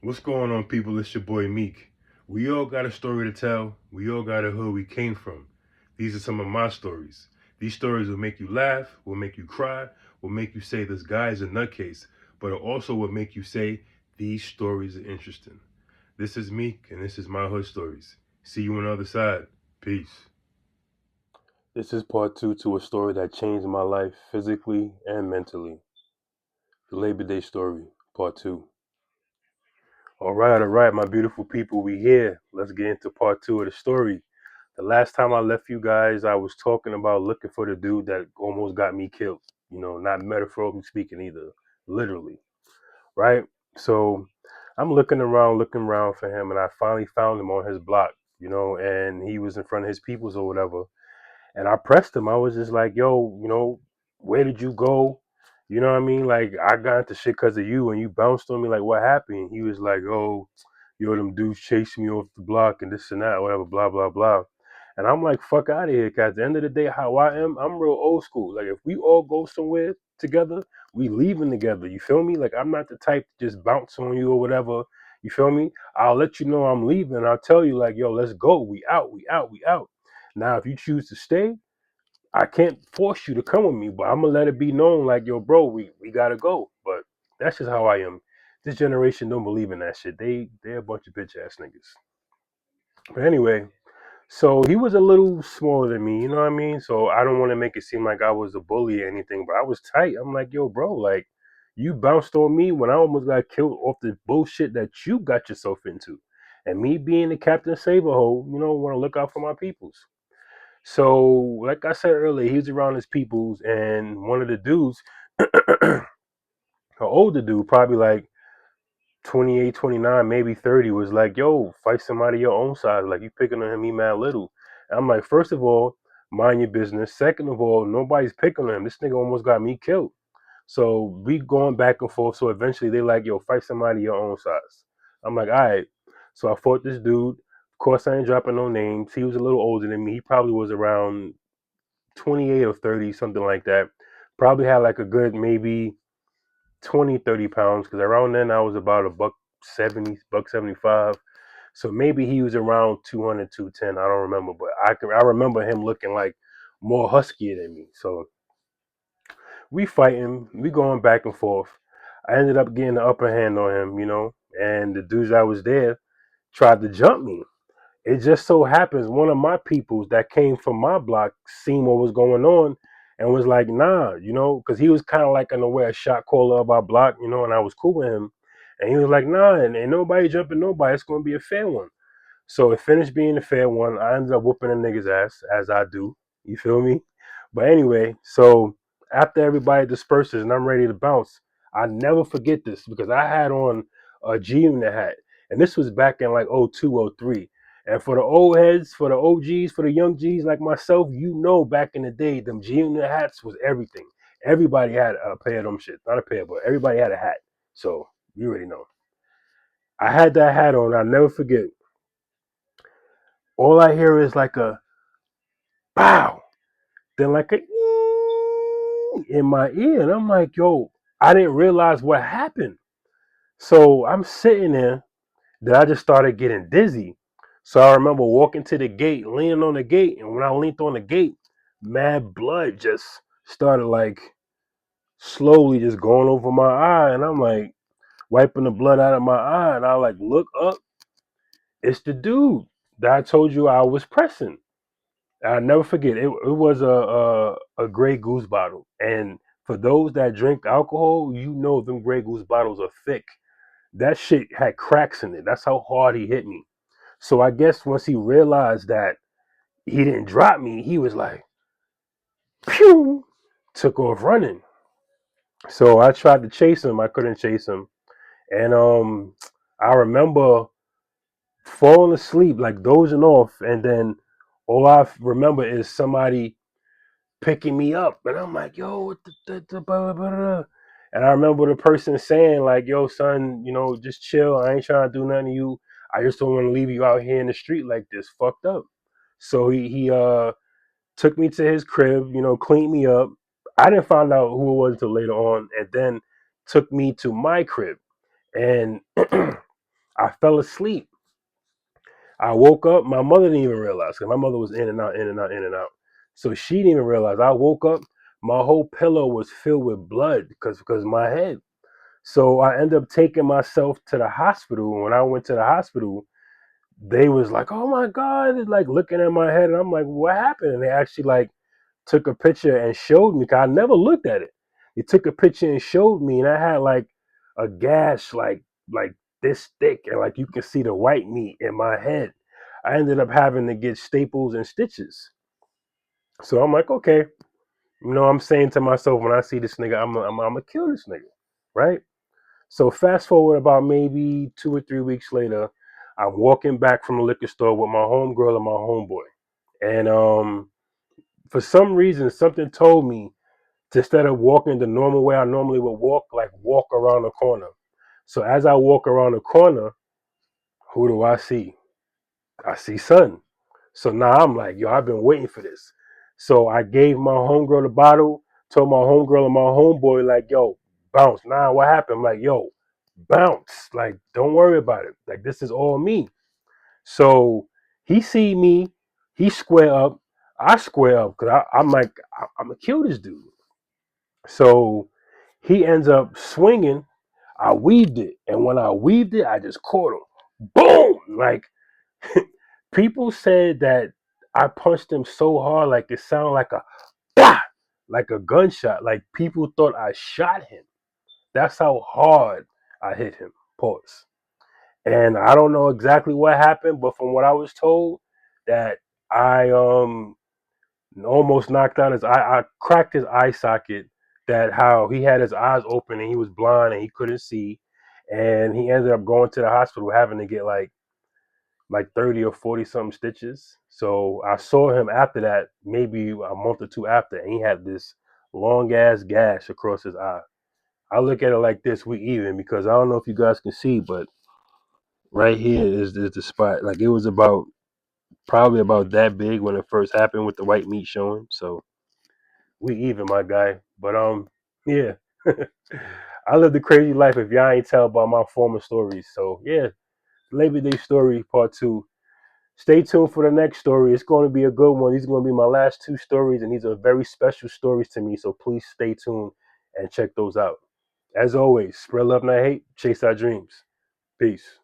What's going on, people? It's your boy Meek. We all got a story to tell. We all got a hood we came from. These are some of my stories. These stories will make you laugh, will make you cry, will make you say this guy is a nutcase, but it also will make you say these stories are interesting. This is Meek, and this is my hood stories. See you on the other side. Peace. This is part two to a story that changed my life physically and mentally. The Labor Day story, part two. All right, my beautiful people, we here. Let's get into part two of the story. The last time I left you guys, I was talking about looking for the dude that almost got me killed. Not metaphorically speaking either, literally, right? So I'm looking around for him, and I finally found him on his block, and he was in front of his peoples or whatever. And I pressed him. I was just like, yo, where did you go? You know what I mean? Like, I got into shit because of you, and you bounced on me. Like, what happened? He was like, oh, them dudes chased me off the block and this and that, whatever, blah, blah, blah. And I'm like, fuck out of here. Cause at the end of the day, how I am, I'm real old school. Like, if we all go somewhere together, we leaving together. You feel me? Like, I'm not the type to just bounce on you or whatever. You feel me? I'll let you know I'm leaving. I'll tell you, like, yo, let's go. We out, we out, we out. Now, if you choose to stay, I can't force you to come with me, but I'm gonna let it be known, like, yo, bro, we gotta go. But that's just how I am. This generation don't believe in that shit. They're a bunch of bitch ass niggas. But anyway, so he was a little smaller than me, you know what I mean? So I don't want to make it seem like I was a bully or anything, but I was tight. I'm like, yo, bro, like, you bounced on me when I almost got killed off the bullshit that you got yourself into. And me being the Captain Saberho, want to look out for my peoples. So, like I said earlier, he was around his peoples, and one of the dudes, an older dude, probably like 28, 29, maybe 30, was like, yo, fight somebody your own size. Like, you picking on him, he mad little. And I'm like, first of all, mind your business. Second of all, nobody's picking on him. This nigga almost got me killed. So we going back and forth. So eventually they like, yo, fight somebody your own size. I'm like, all right. So I fought this dude. Of course, I ain't dropping no names. He was a little older than me. He probably was around 28 or 30, something like that. Probably had like a good maybe 20, 30 pounds, because around then I was about a buck 70, buck 75. So maybe he was around 200, 210. I don't remember, but I remember him looking like more huskier than me. So we fighting, we going back and forth. I ended up getting the upper hand on him, and the dudes that was there tried to jump me. It just so happens one of my peoples that came from my block seen what was going on and was like, nah, because he was kind of like in a way a shot caller of our block, and I was cool with him. And he was like, nah, and ain't nobody jumping nobody. It's going to be a fair one. So it finished being a fair one. I ended up whooping a nigga's ass, as I do. You feel me? But anyway, so after everybody disperses and I'm ready to bounce, I never forget this because I had on a G Unit hat. And this was back in like '02, '03. And for the old heads, for the OGs, for the young G's like myself, back in the day, them G Unit hats was everything. Everybody had a pair of them shit. Not a pair, but everybody had a hat. So you already know. I had that hat on. I'll never forget. All I hear is like a bow, then like a in my ear. And I'm like, yo, I didn't realize what happened. So I'm sitting there, then I just started getting dizzy. So I remember walking to the gate, leaning on the gate. And when I leaned on the gate, mad blood just started like slowly just going over my eye. And I'm like wiping the blood out of my eye. And I like look up. It's the dude that I told you I was pressing. I never forget. It was a Grey Goose bottle, and for those that drink alcohol, them Grey Goose bottles are thick. That shit had cracks in it. That's how hard he hit me. So I guess once he realized that he didn't drop me, he was like, "Pew!" Took off running. So I tried to chase him. I couldn't chase him, and I remember falling asleep, like dozing off, and then all I remember is somebody picking me up. And I'm like, yo, what the blah, blah, blah, blah. And I remember the person saying, like, yo, son, just chill. I ain't trying to do nothing to you. I just don't want to leave you out here in the street like this, fucked up. So he took me to his crib, cleaned me up. I didn't find out who it was until later on, and then took me to my crib. And I fell asleep. I woke up. My mother didn't even realize because my mother was in and out, in and out, in and out. So she didn't even realize. I woke up. My whole pillow was filled with blood because my head. So I ended up taking myself to the hospital. When I went to the hospital, they was like, "Oh my God!" It's like looking at my head, and I'm like, "What happened?" And they actually like took a picture and showed me. Cause I never looked at it. They took a picture and showed me, and I had like a gash, like this thick, and like you can see the white meat in my head. I ended up having to get staples and stitches. So I'm like, okay, I'm saying to myself when I see this nigga, I'm gonna kill this nigga, right? So fast forward about maybe 2 or 3 weeks later, I'm walking back from the liquor store with my homegirl and my homeboy, and for some reason, something told me to, instead of walking the normal way I normally would walk, like walk around the corner. So as I walk around the corner, who do I see? I see Son. So now I'm like, yo, I've been waiting for this. So I gave my homegirl the bottle, told my homegirl and my homeboy, like, yo, bounce. Now what happened? I'm like, yo, bounce. Like, don't worry about it. Like, this is all me. So he see me, he square up, I square up, because I'm like, I'm going to kill this dude. So he ends up swinging. I weaved it. And when I weaved it, I just caught him. Boom! Like, people said that I punched him so hard, like it sounded like a bah! Like a gunshot. Like people thought I shot him. That's how hard I hit him. Pause. And I don't know exactly what happened, but from what I was told, that I almost knocked out his eye. I cracked his eye socket. That how he had his eyes open and he was blind and he couldn't see, and he ended up going to the hospital having to get like 30 or 40 something stitches. So I saw him after that, maybe a month or two after, and he had this long ass gash across his eye. I look at it like this: we even, because I don't know if you guys can see, but right here is the spot. Like it was about probably about that big when it first happened with the white meat showing. So we even, my guy. But yeah. I lived a crazy life if y'all ain't tell about my former stories. So yeah, Labor Day story part two. Stay tuned for the next story. It's going to be a good one. These are going to be my last two stories, and these are very special stories to me. So please stay tuned and check those out. As always, spread love, not hate, chase our dreams. Peace.